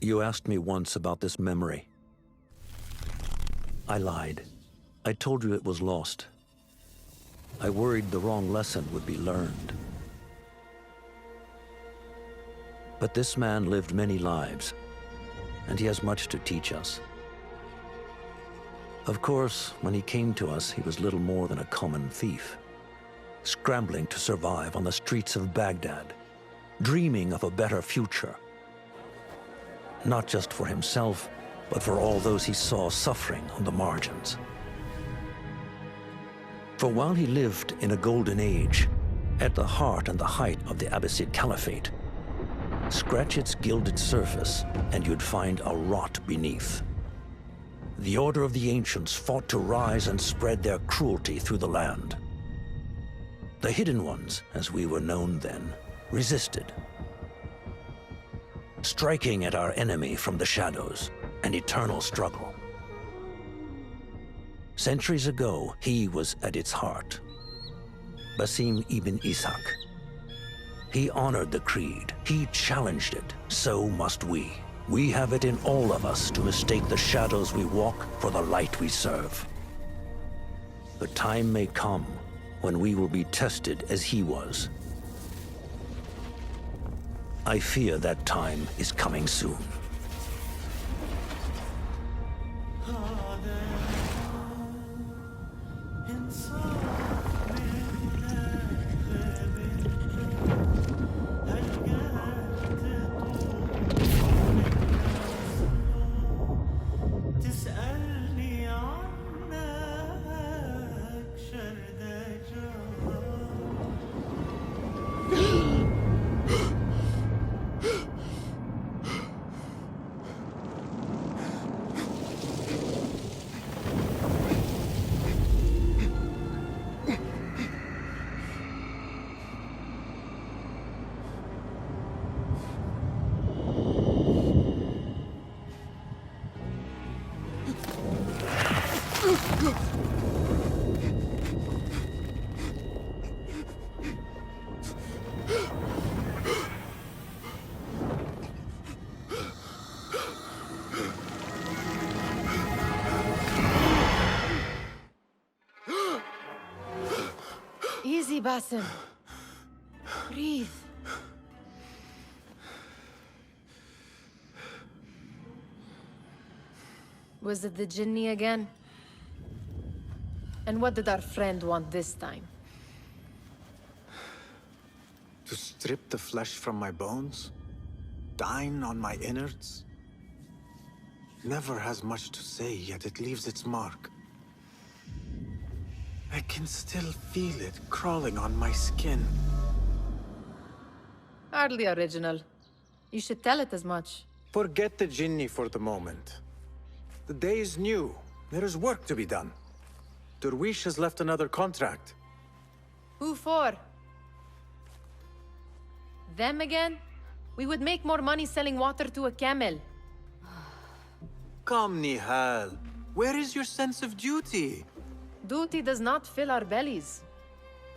You asked me once about this memory. I lied. I told you it was lost. I worried the wrong lesson would be learned. But this man lived many lives, and he has much to teach us. Of course, when he came to us, he was little more than a common thief, scrambling to survive on the streets of Baghdad, dreaming of a better future. Not just for himself, but for all those he saw suffering on the margins. For while he lived in a golden age, at the heart and the height of the Abbasid Caliphate, scratch its gilded surface and you'd find a rot beneath. The Order of the Ancients fought to rise and spread their cruelty through the land. The Hidden Ones, as we were known then, resisted, striking at our enemy from the shadows, an eternal struggle. Centuries ago, he was at its heart. Basim ibn Ishaq. He honored the creed. He challenged it. So must we. We have it in all of us to mistake the shadows we walk for the light we serve. The time may come when we will be tested as he was. I fear that time is coming soon. Easy, Basim. Breathe. Was it the Jinni again? And what did our friend want this time? To strip the flesh from my bones? Dine on my innards? Never has much to say, yet it leaves its mark. I can still feel it crawling on my skin. Hardly original. You should tell it as much. Forget the Jinni for the moment. The day is new. There is work to be done. Derwish has left another contract. Who for? Them again? We would make more money selling water to a camel. Come, Nihal. Where is your sense of duty? Duty does not fill our bellies.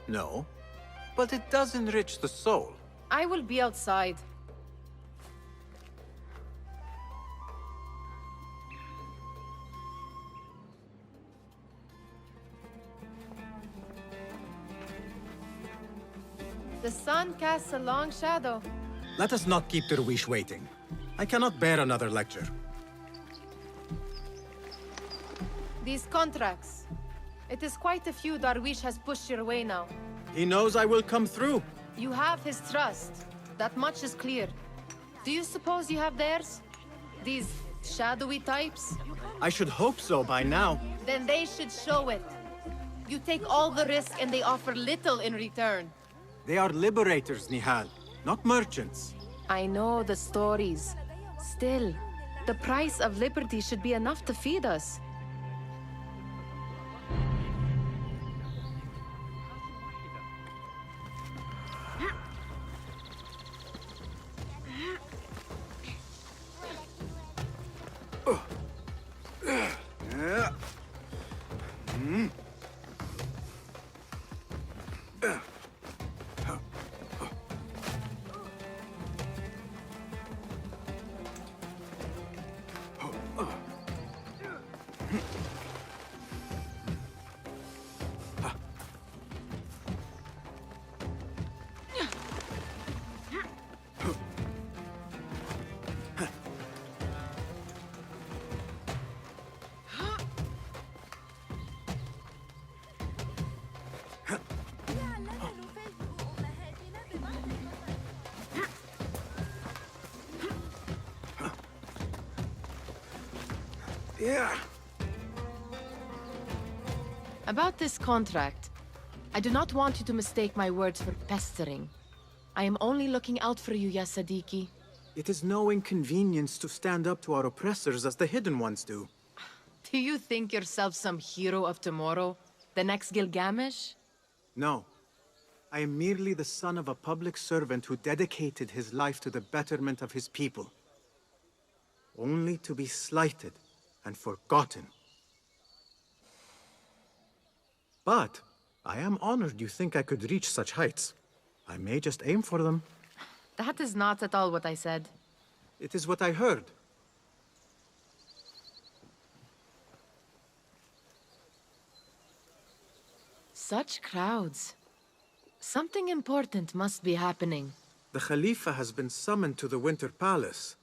No, but it does enrich the soul. I will be outside. The sun casts a long shadow. Let us not keep Derwish waiting. I cannot bear another lecture. These contracts. It is quite a few Darwish has pushed your way now. He knows I will come through. You have his trust. That much is clear. Do you suppose you have theirs? These shadowy types? I should hope so by now. Then they should show it. You take all the risk and they offer little in return. They are liberators, Nihal, not merchants. I know the stories. Still, the price of liberty should be enough to feed us. Yeah. About this contract, I do not want you to mistake my words for pestering. I am only looking out for you, ya Sadiki. It is no inconvenience to stand up to our oppressors as the Hidden Ones do. Do you think yourself some hero of tomorrow? The next Gilgamesh? No. I am merely the son of a public servant who dedicated his life to the betterment of his people. Only to be slighted and forgotten. But I am honored you think I could reach such heights. I may just aim for them. That is not at all what I said. It is what I heard. Such crowds. Something important must be happening. The Khalifa has been summoned to the Winter Palace.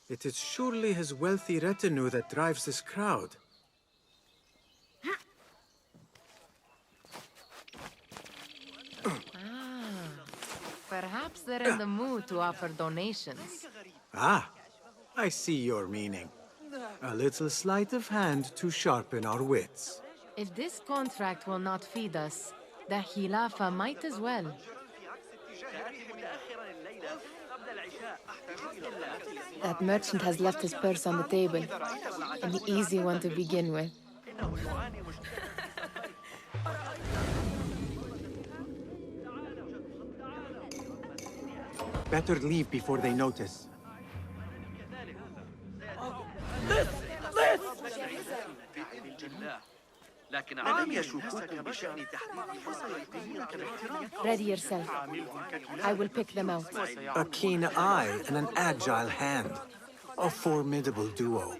It is surely his wealthy retinue that drives this crowd. Perhaps they're in the mood to offer donations. Ah, I see your meaning. A little sleight of hand to sharpen our wits. If this contract will not feed us, the Khilafa might as well. That merchant has left his purse on the table. An easy one to begin with. Better leave before they notice. Ready yourself. I will pick them out. A keen eye and an agile hand. A formidable duo.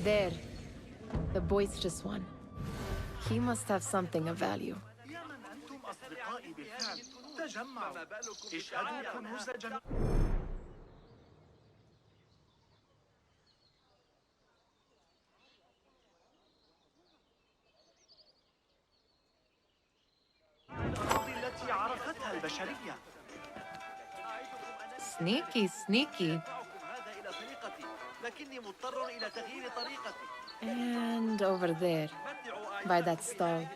There. The boisterous one. He must have something of value. Sneaky, sneaky. And over there, by that stall,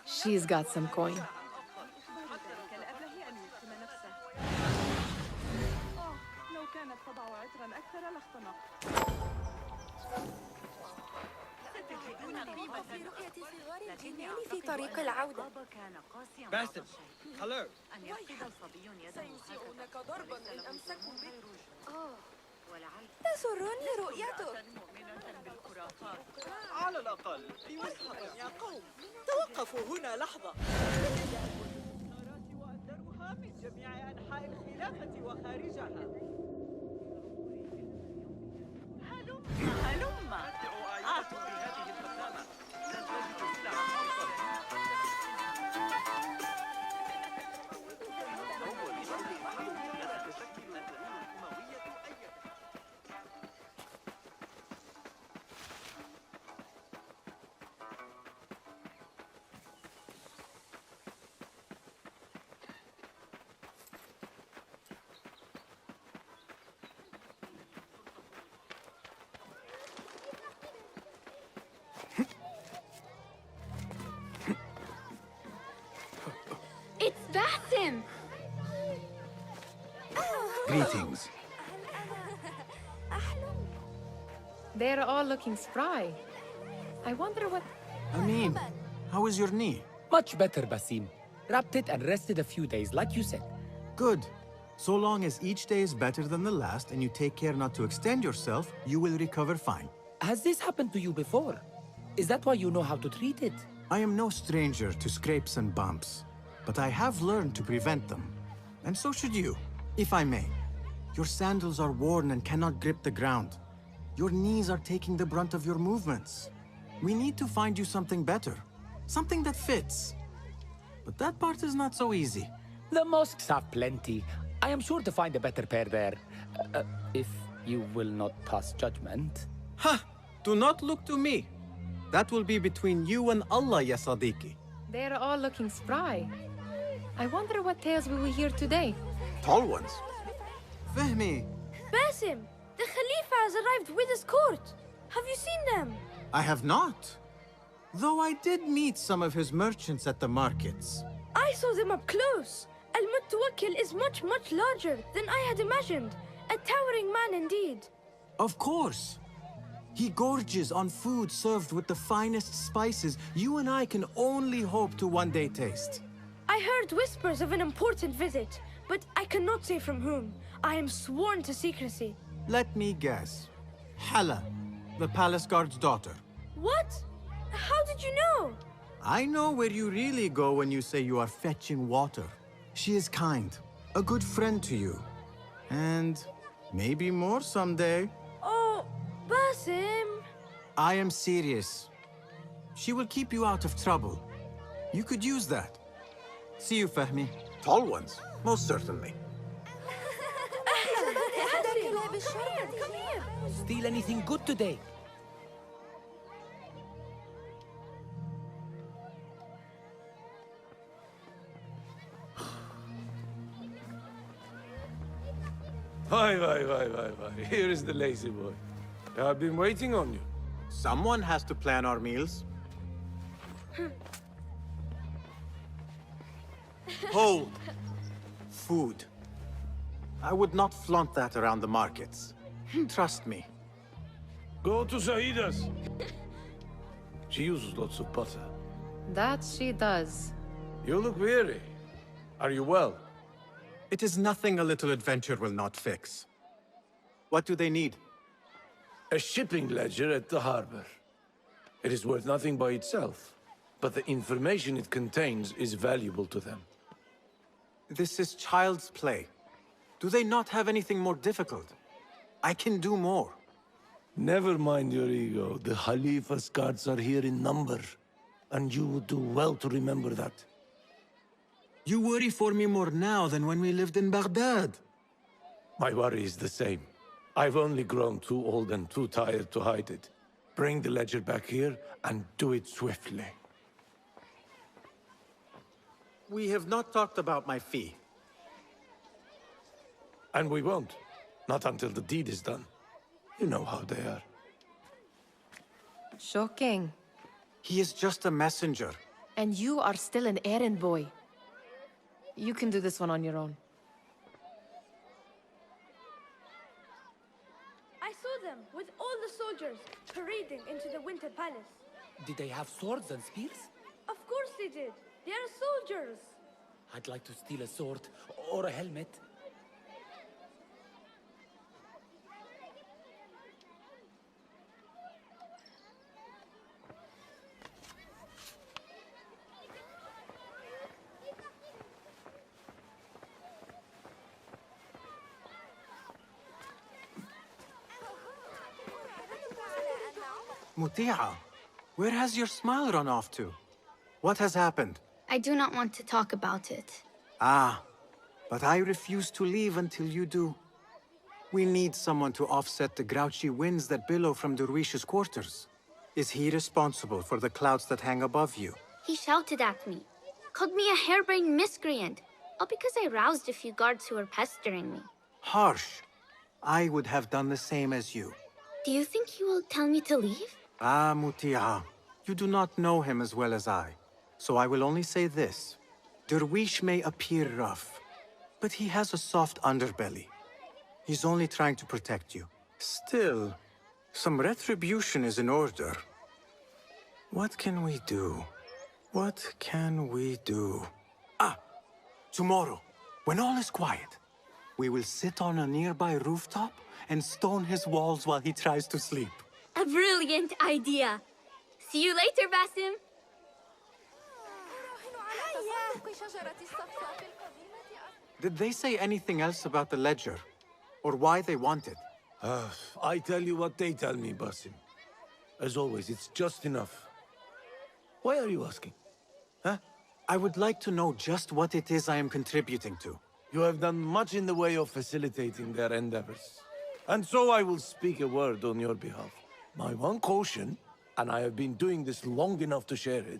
she's got some coin. باسم hello تسرني رؤيتك. على الأقل في مسحة يا قوم توقفوا هنا لحظة. وأثرها من جميع أنحاء الخلافة وخارجها. هلم آتوا بهذه المسامة. نجد سلعا أفضل. It's Basim! Greetings. They're all looking spry. I wonder what... Amin, how is your knee? Much better, Basim. Wrapped it and rested a few days, like you said. Good. So long as each day is better than the last and you take care not to extend yourself, you will recover fine. Has this happened to you before? Is that why you know how to treat it? I am no stranger to scrapes and bumps, but I have learned to prevent them. And so should you, if I may. Your sandals are worn and cannot grip the ground. Your knees are taking the brunt of your movements. We need to find you something better. Something that fits. But that part is not so easy. The mosques have plenty. I am sure to find a better pair there. If you will not pass judgment. Ha! Do not look to me. That will be between you and Allah, ya Sadiqi. They're all looking spry. I wonder what tales we will hear today. Tall ones. Fehmi, Basim, the Khalifa has arrived with his court. Have you seen them? I have not. Though I did meet some of his merchants at the markets. I saw them up close. Al-Mutawakkil is much, much larger than I had imagined. A towering man indeed. Of course. He gorges on food served with the finest spices you and I can only hope to one day taste. I heard whispers of an important visit, but I cannot say from whom. I am sworn to secrecy. Let me guess. Hala, the palace guard's daughter. What? How did you know? I know where you really go when you say you are fetching water. She is kind, a good friend to you. And maybe more someday. Oh, Basim. I am serious. She will keep you out of trouble. You could use that. See you, Fahmi. Tall ones, most certainly. Come here. Steal anything good today? Why. Here is the lazy boy. I've been waiting on you. Someone has to plan our meals. Hold. Food. I would not flaunt that around the markets. Trust me. Go to Saida's. She uses lots of butter. That she does. You look weary. Are you well? It is nothing a little adventure will not fix. What do they need? A shipping ledger at the harbor. It is worth nothing by itself, but the information it contains is valuable to them. This is child's play. Do they not have anything more difficult? I can do more. Never mind your ego. The Khalifa's guards are here in number, and you would do well to remember that. You worry for me more now than when we lived in Baghdad. My worry is the same. I've only grown too old and too tired to hide it. Bring the ledger back here, and do it swiftly. We have not talked about my fee. And we won't. Not until the deed is done. You know how they are. Shocking. He is just a messenger. And you are still an errand boy. You can do this one on your own. I saw them with all the soldiers parading into the Winter Palace. Did they have swords and spears? Of course they did. They are soldiers. I'd like to steal a sword or a helmet. Muti'a, where has your smile run off to? What has happened? I do not want to talk about it. Ah, but I refuse to leave until you do. We need someone to offset the grouchy winds that billow from Derwish's quarters. Is he responsible for the clouds that hang above you? He shouted at me, called me a harebrained miscreant, all because I roused a few guards who were pestering me. Harsh. I would have done the same as you. Do you think he will tell me to leave? Ah, Muti'a, you do not know him as well as I. So I will only say this. Derwish may appear rough, but he has a soft underbelly. He's only trying to protect you. Still, some retribution is in order. What can we do? What can we do? Ah, tomorrow, when all is quiet, we will sit on a nearby rooftop and stone his walls while he tries to sleep. A brilliant idea. See you later, Basim. Did they say anything else about the ledger? Or why they want it? I tell you what they tell me, Basim. As always, it's just enough. Why are you asking? Huh? I would like to know just what it is I am contributing to. You have done much in the way of facilitating their endeavors. And so I will speak a word on your behalf. My one caution, and I have been doing this long enough to share it,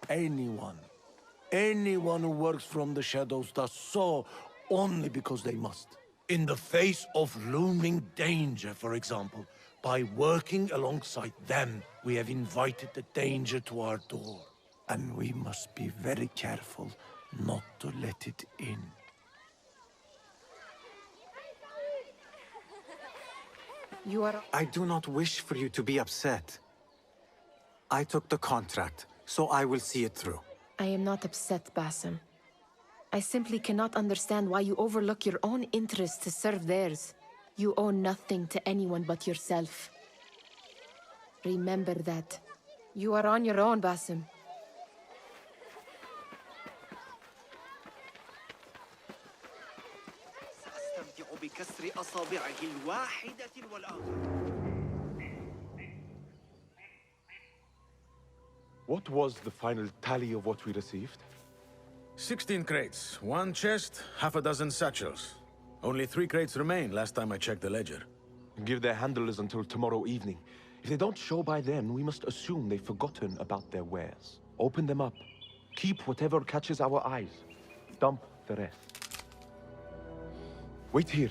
Anyone who works from the shadows does so only because they must. In the face of looming danger, for example, by working alongside them, we have invited the danger to our door. And we must be very careful not to let it in. You are... I do not wish for you to be upset. I took the contract, so I will see it through. I am not upset, Basim. I simply cannot understand why you overlook your own interests to serve theirs. You owe nothing to anyone but yourself. Remember that. You are on your own, Basim. سأستمتع بكسر أصابعه الواحدة والآخر. What was the final tally of what we received? 16 crates, 1 chest, half a dozen satchels. Only 3 crates remain last time I checked the ledger. Give their handlers until tomorrow evening. If they don't show by then, we must assume they've forgotten about their wares. Open them up. Keep whatever catches our eyes. Dump the rest. Wait here.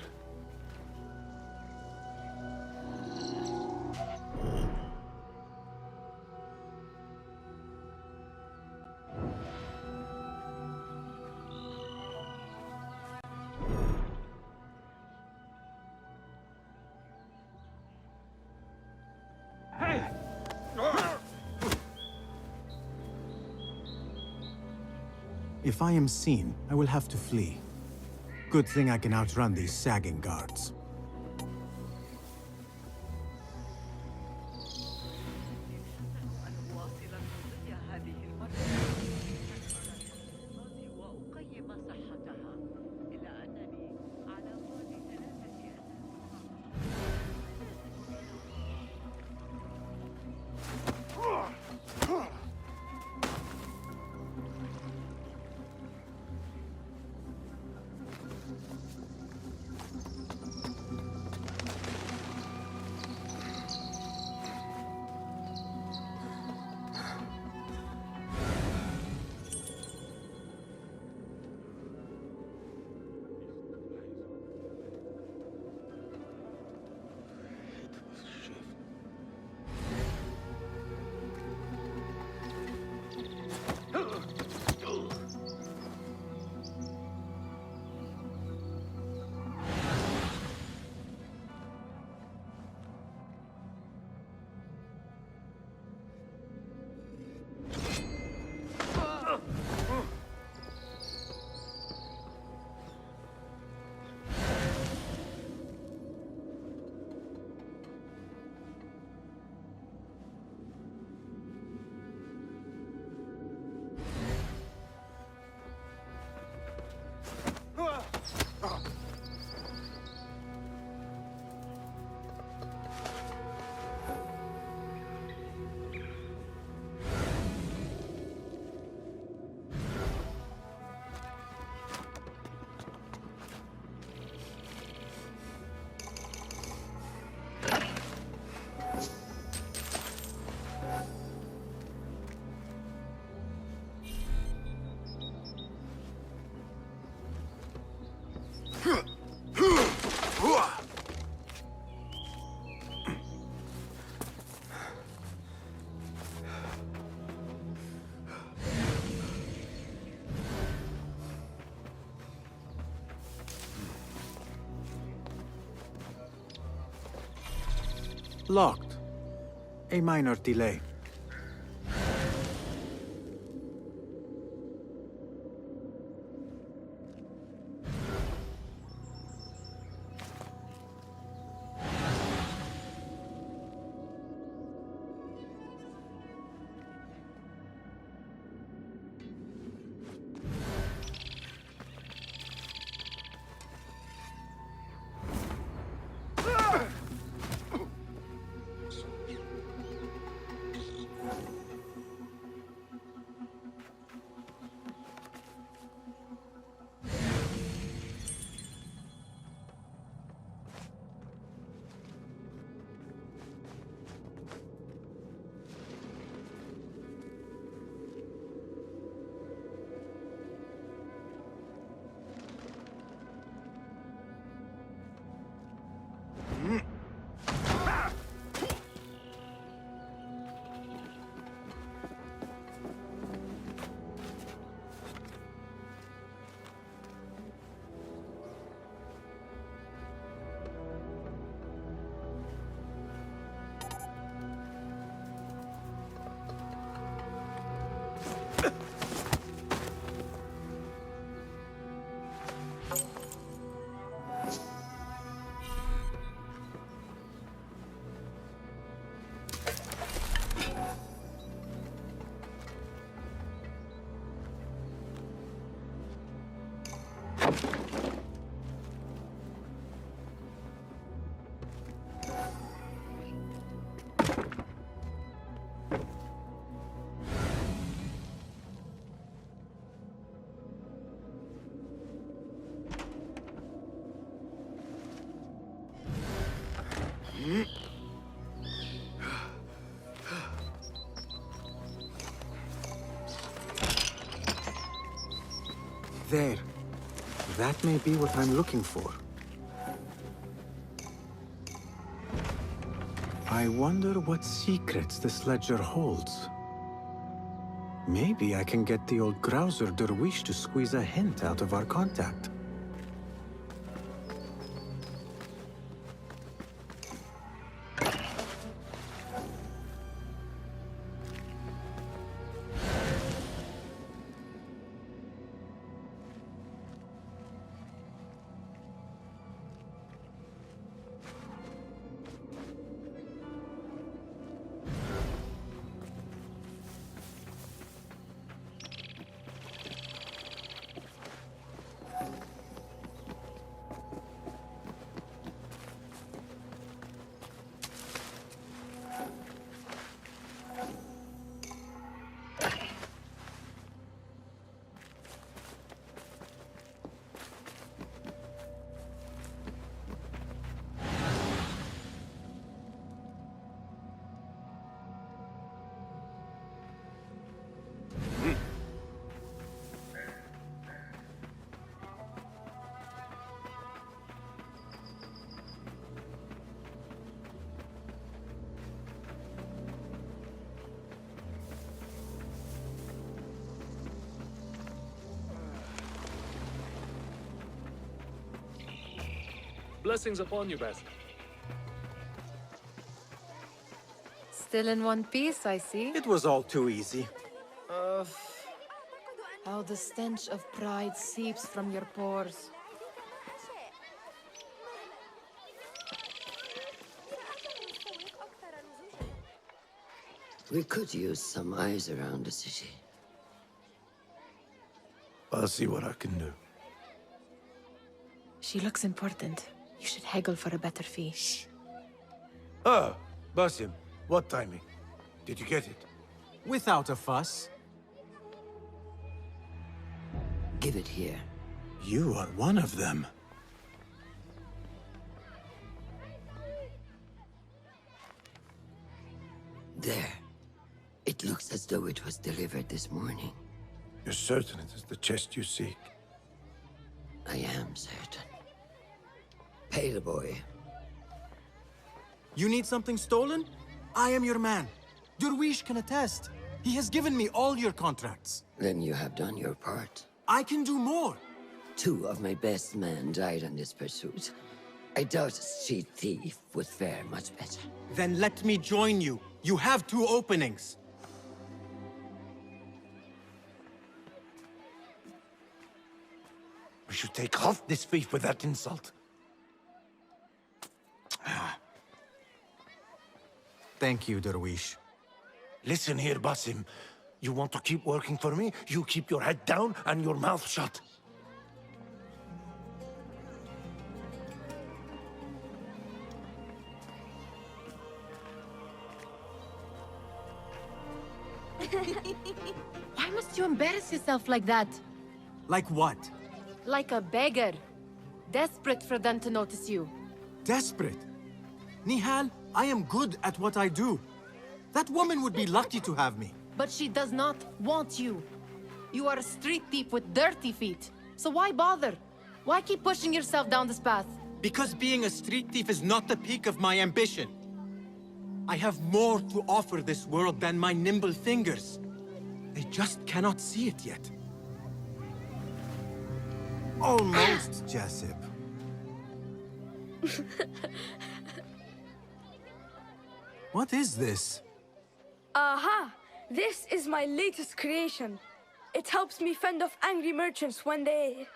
If I am seen, I will have to flee. Good thing I can outrun these sagging guards. Locked. A minor delay. There. That may be what I'm looking for. I wonder what secrets this ledger holds. Maybe I can get the old grouser Derwish to squeeze a hint out of our contact. Blessings upon you, Beth. Still in one piece, I see. It was all too easy. How the stench of pride seeps from your pores. We could use some eyes around the city. I'll see what I can do. She looks important. You should haggle for a better fee. Ah, Basim, what timing? Did you get it? Without a fuss. Give it here. You are one of them. There. It looks as though it was delivered this morning. You're certain it is the chest you seek? I am certain. Pay the boy. You need something stolen? I am your man. Derwish can attest. He has given me all your contracts. Then you have done your part. I can do more. 2 of my best men died on this pursuit. I doubt a street thief would fare much better. Then let me join you. You have 2 openings. We should take off this thief with that insult. Thank you, Derwish. Listen here, Basim. You want to keep working for me? You keep your head down and your mouth shut. Why must you embarrass yourself like that? Like what? Like a beggar. Desperate for them to notice you. Desperate? Nihal, I am good at what I do. That woman would be lucky to have me. But she does not want you. You are a street thief with dirty feet. So why bother? Why keep pushing yourself down this path? Because being a street thief is not the peak of my ambition. I have more to offer this world than my nimble fingers. They just cannot see it yet. Almost, Jasip. What is this? Aha! This is my latest creation. It helps me fend off angry merchants when they...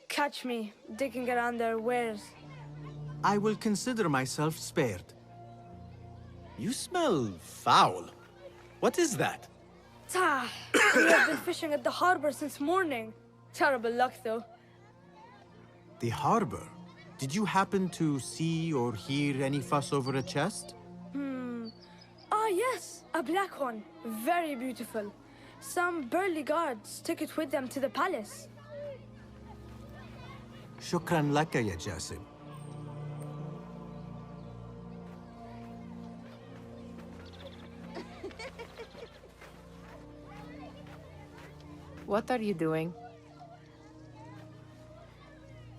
catch me digging around their wares. I will consider myself spared. You smell foul. What is that? Tah! We have been fishing at the harbor since morning. Terrible luck, though. The harbor? Did you happen to see or hear any fuss over a chest? Ah, yes, a black one. Very beautiful. Some burly guards took it with them to the palace. Shukran laka, ya Jasib. What are you doing?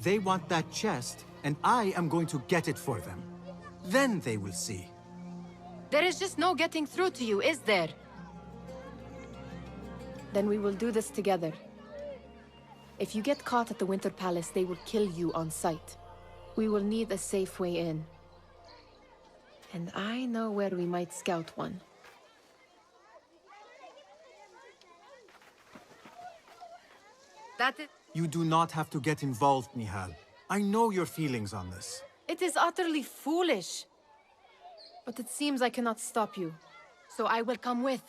They want that chest, and I am going to get it for them. Then they will see. There is just no getting through to you, is there? Then we will do this together. If you get caught at the Winter Palace, they will kill you on sight. We will need a safe way in. And I know where we might scout one. That is... You do not have to get involved, Nihal. I know your feelings on this. It is utterly foolish. But it seems I cannot stop you. So I will come with,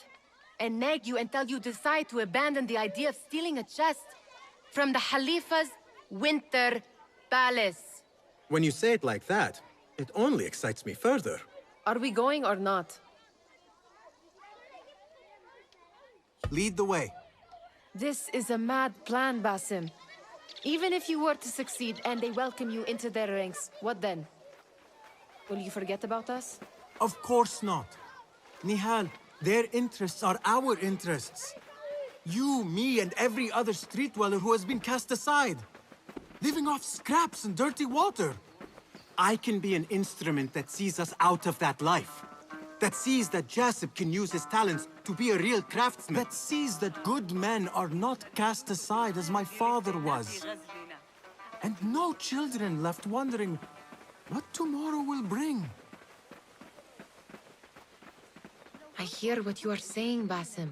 and nag you until you decide to abandon the idea of stealing a chest from the Khalifa's Winter Palace. When you say it like that, it only excites me further. Are we going or not? Lead the way. This is a mad plan, Basim. Even if you were to succeed and they welcome you into their ranks, what then? Will you forget about us? Of course not. Nihal, their interests are our interests. You, me, and every other street dweller who has been cast aside. Living off scraps and dirty water. I can be an instrument that sees us out of that life. That sees that Jasip can use his talents to be a real craftsman. That sees that good men are not cast aside as my father was. And no children left wondering what tomorrow will bring. I hear what you are saying, Basim.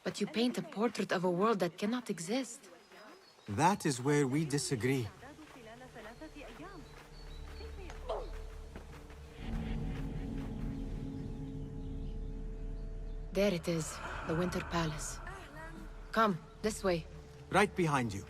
But you paint a portrait of a world that cannot exist. That is where we disagree. There it is, the Winter Palace. Come, this way. Right behind you.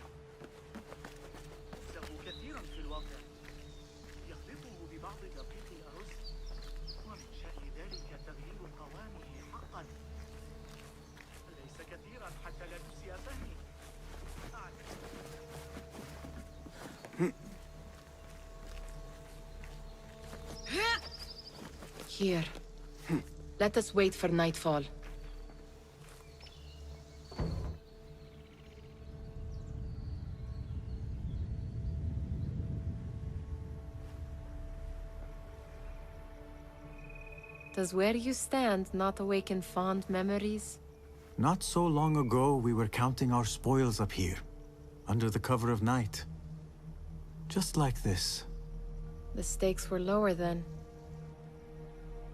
Here. Let us wait for nightfall. Does where you stand not awaken fond memories? Not so long ago, we were counting our spoils up here, under the cover of night. Just like this. The stakes were lower then.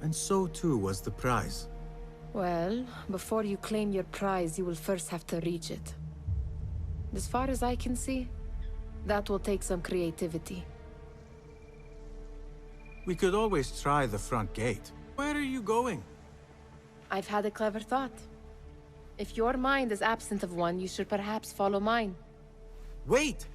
And so too was the prize. Well, before you claim your prize, you will first have to reach it. As far as I can see, that will take some creativity. We could always try the front gate. Where are you going? I've had a clever thought. If your mind is absent of one, you should perhaps follow mine. Wait!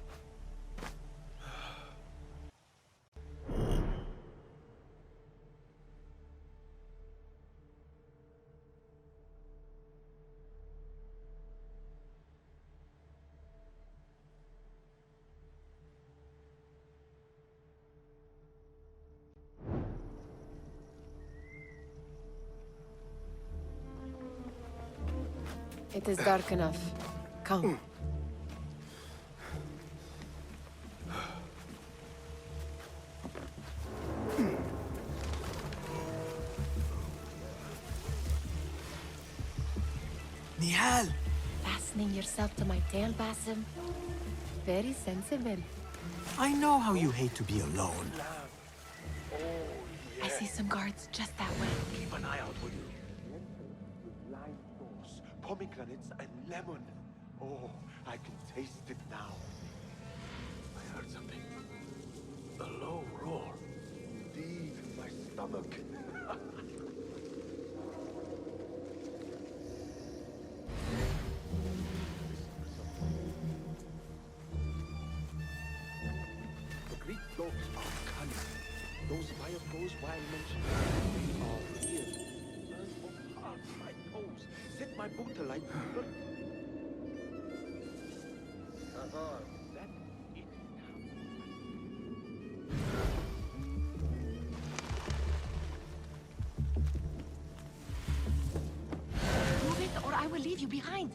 It is dark enough. Come. Nihal! Fastening yourself to my tail, Basim? Very sensible. I know how you hate to be alone. I see some guards just that way. Keep an eye out, will you? Lime sauce, pomegranates, and lemon. Oh, I can taste it now. I heard something. A low roar. Deep in my stomach. The Greek dogs are cunning. Those fire throws while mentioned, they are real. Learn from heart, my toes. Set my boot alight. That it Move it, or I will leave you behind.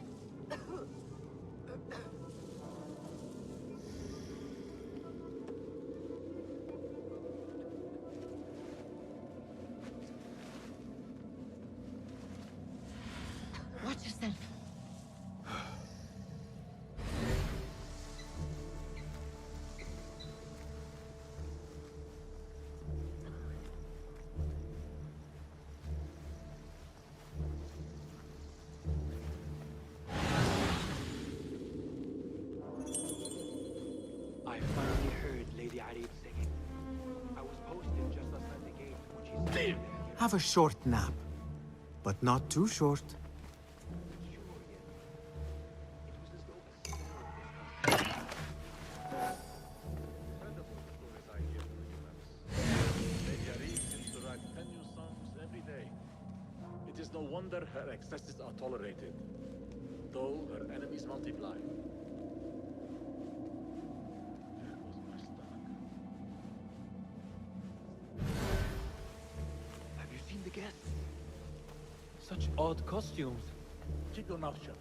I finally heard Lady Arif singing. I was posted just outside the gate when she said... Have a short nap, but not too short. It is no wonder her excesses are tolerated, though her enemies multiply. There goes my stomach. Have you seen the guests? Such odd costumes. Keep your mouth shut.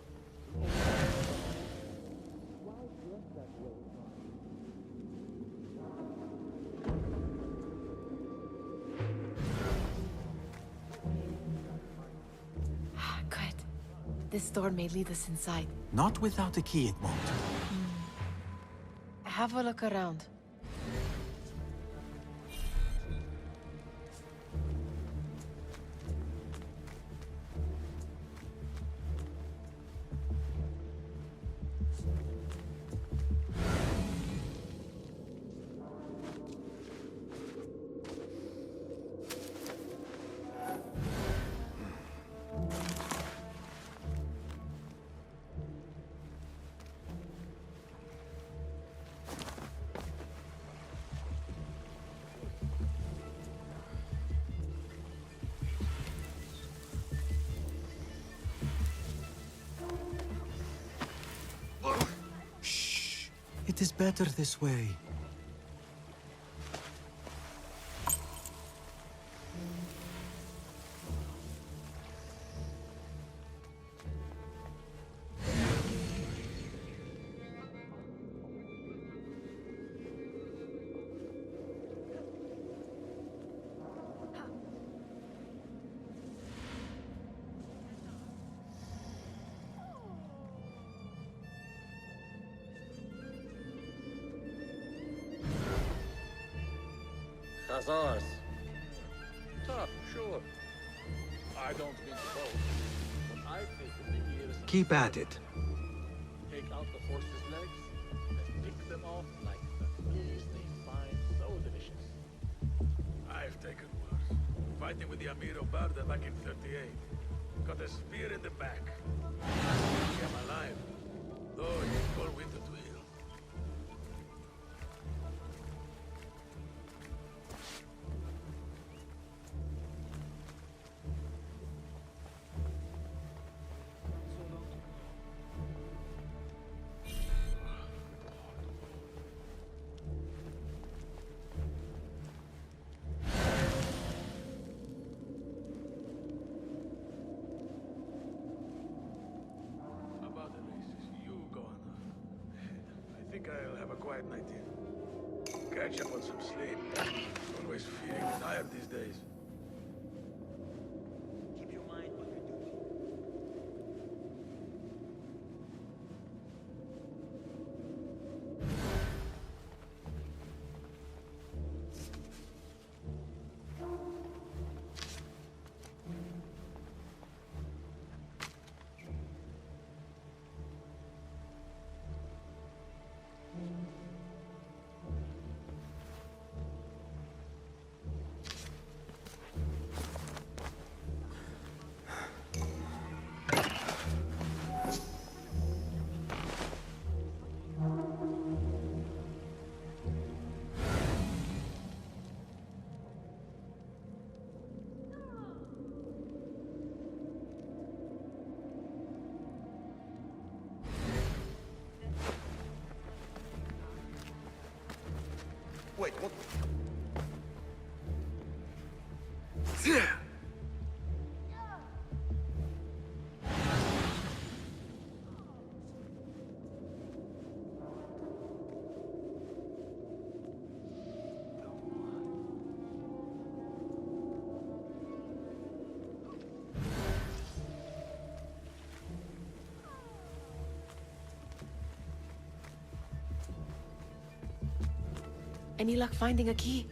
Good. This door may lead us inside. Not without a key, it won't. Have a look around. It is better this way. Khazars. Tough, sure. I don't mean to boast, but I've taken the years... Keep at it. Take out the horse's legs, and pick them off like the fleas they find so delicious. I've taken worse. Fighting with the Amir Barda back in 38. Got a spear in the back. I'm alive. Though it's cold winter to heal. I think I'll have a quiet night here. Catch up on some sleep. Always feeling tired these days. Keep your mind on your duty. Wait, what? Any luck finding a key?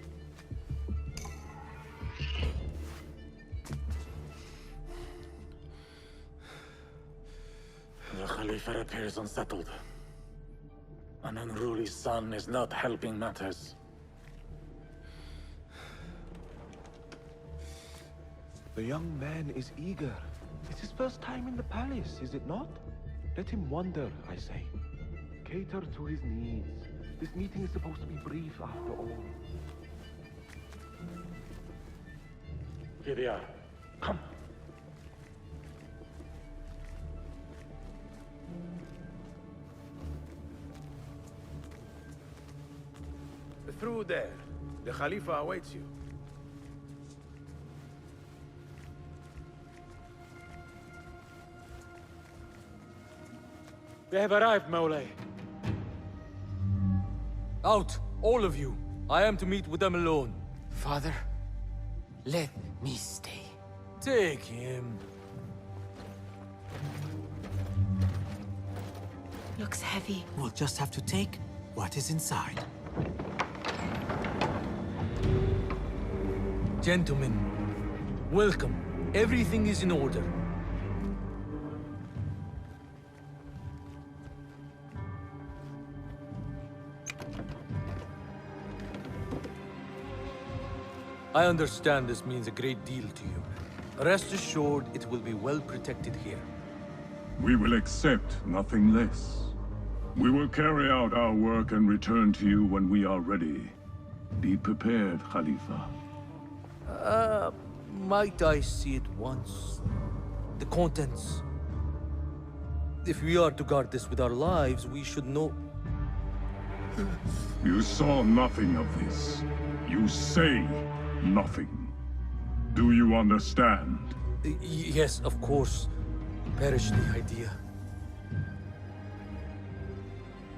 The Khalifa appears unsettled. An unruly son is not helping matters. The young man is eager. It's his first time in the palace, is it not? Let him wander, I say. Cater to his needs. This meeting is supposed to be brief after all. Here they are. Come. Through there. The Khalifa awaits you. We have arrived, Mawlay. Out, all of you. I am to meet with them alone. Father, let me stay. Take him. Looks heavy. We'll just have to take what is inside. Gentlemen, welcome. Everything is in order. I understand this means a great deal to you. Rest assured, it will be well protected here. We will accept nothing less. We will carry out our work and return to you when we are ready. Be prepared, Khalifa. Might I see it once? The contents. If we are to guard this with our lives, we should know... You saw nothing of this. You say nothing. Do you understand? Yes, of course. Perish the idea.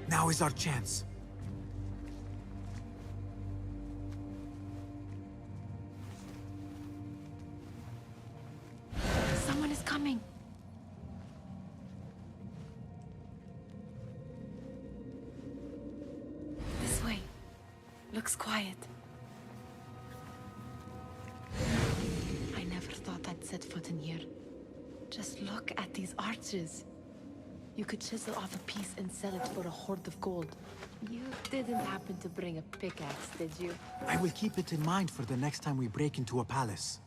Now is our chance. Someone is coming. This way. Looks quiet. I never thought I'd set foot in here. Just look at these arches. You could chisel off a piece and sell it for a hoard of gold. You didn't happen to bring a pickaxe, did you? I will keep it in mind for the next time we break into a palace.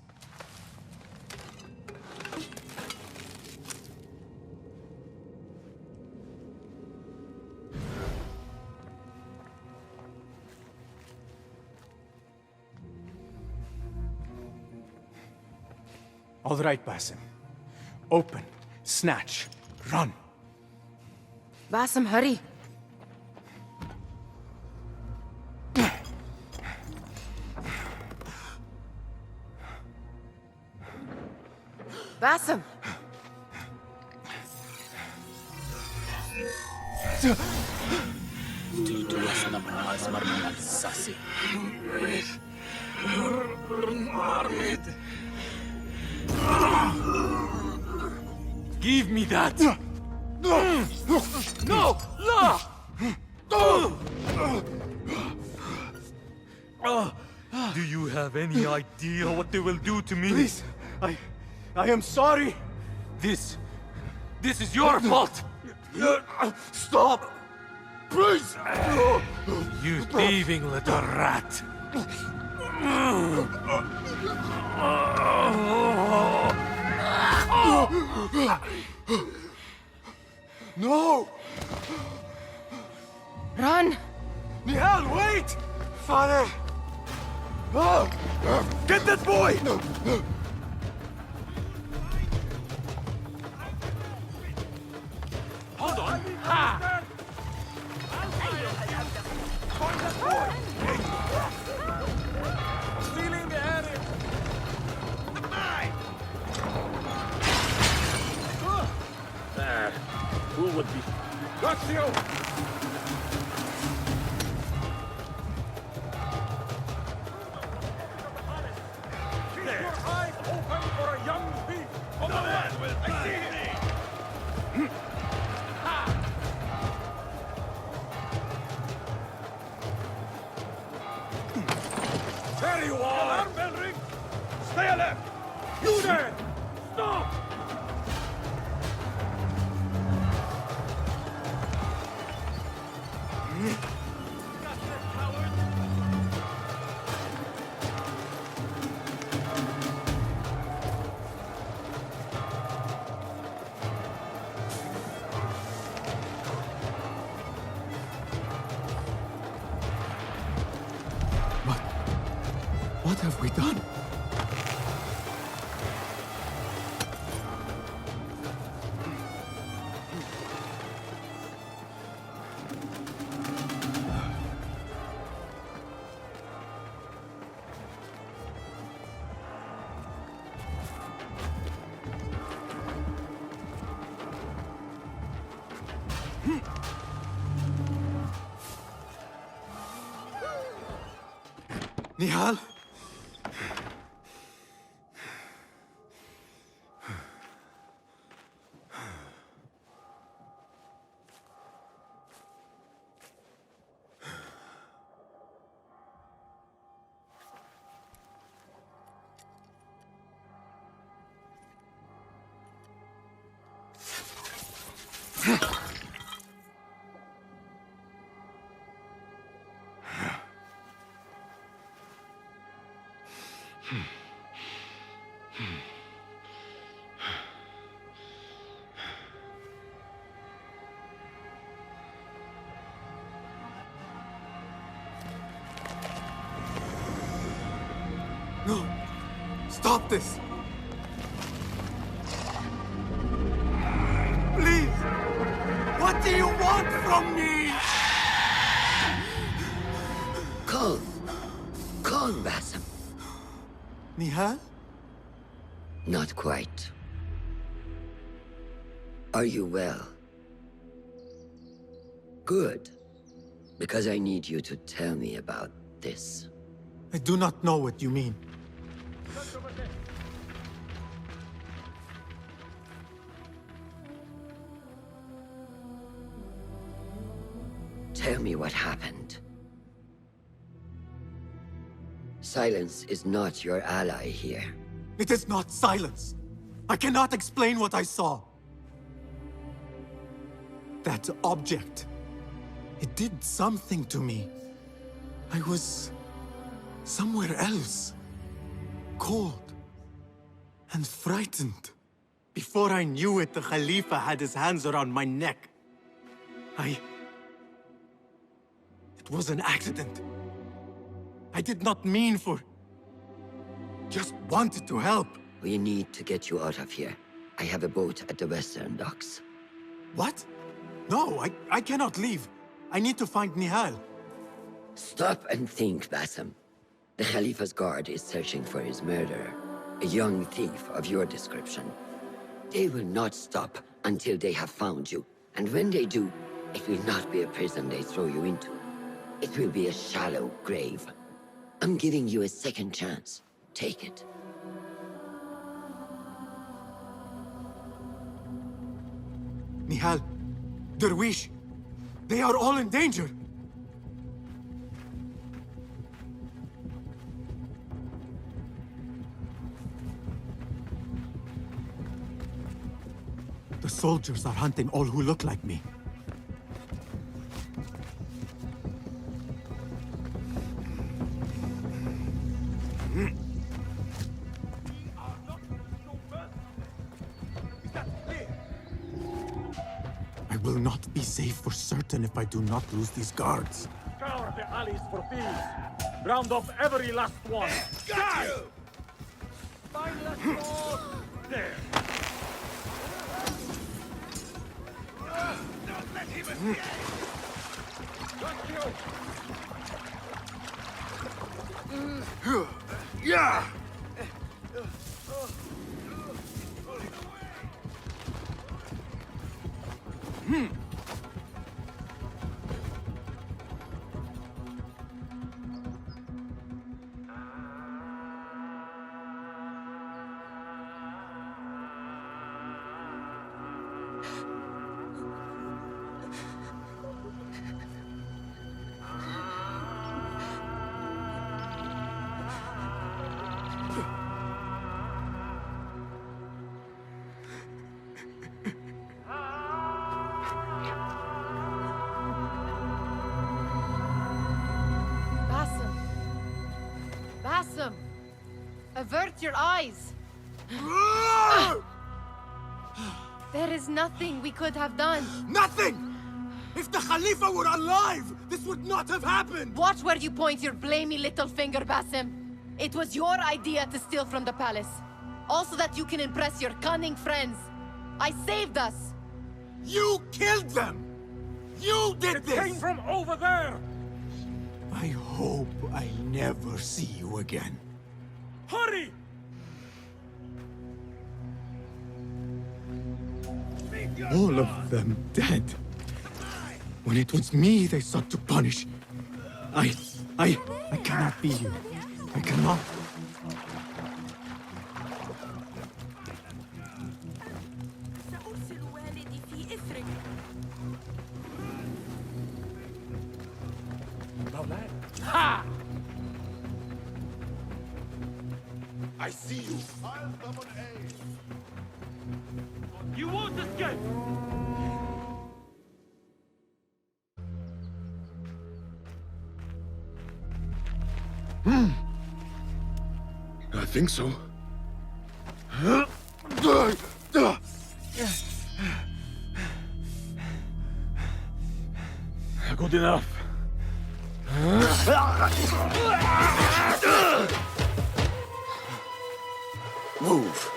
All right, Basim. Open, snatch, run. Basim, hurry. Basim! Tutuwas naman mas marunong sasi. Give me that! No! No! Do you have any idea what they will do to me? Please, I am sorry. This is your fault. Stop! Please! You thieving little rat. No! Run! Nihal, wait! Father! Oh! Get that boy! Hold on! Ha! Stealing the area! Who would be? Got you! Keep your eyes open for a young thief! No one will I see him! There you are! Alarm bell ring! Stay alert! You there! Stop! What have we done? Nihal? No! Stop this! Please! What do you want from me? Calm. Calm, Basim. Nihal? Not quite. Are you well? Good. Because I need you to tell me about this. I do not know what you mean. Tell me what happened. Silence is not your ally here. It is not silence. I cannot explain what I saw. That object. It did something to me. I was somewhere else. Cold. And frightened. Before I knew it, the Khalifa had his hands around my neck. It was an accident. I did not mean for... Just wanted to help. We need to get you out of here. I have a boat at the western docks. What? No, I cannot leave. I need to find Nihal. Stop and think, Basim. The Khalifa's guard is searching for his murderer. A young thief of your description. They will not stop until they have found you. And when they do, it will not be a prison they throw you into. It will be a shallow grave. I'm giving you a second chance. Take it. Nihal, Derwish, they are all in danger. The soldiers are hunting all who look like me. I will not be safe for certain if I do not lose these guards. Scour the alleys for thieves. Round off every last one. Got you! Mindless more. There. Don't let him escape! Got you! Yeah! Avert your eyes. There is nothing we could have done. Nothing! If the Khalifa were alive, this would not have happened! Watch where you point your blamey little finger, Basim. It was your idea to steal from the palace. Also that you can impress your cunning friends. I saved us. You killed them! You did this! It came from over there! I hope I never see you again. Hurry! All of them dead. When it was me they sought to punish. I cannot be you. I cannot. Ha! I see you. You won't escape! I think so. Good enough. Move.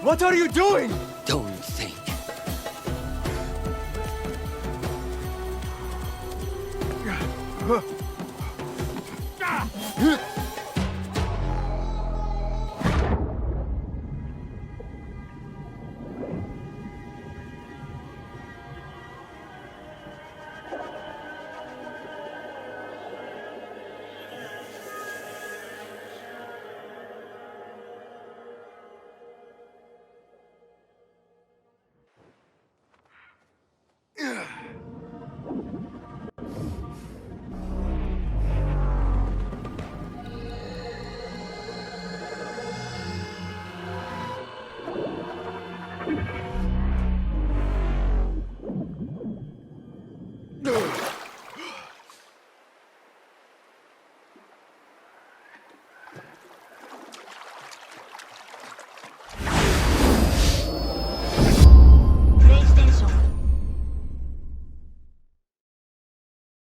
What are you doing? Don't think. Ah!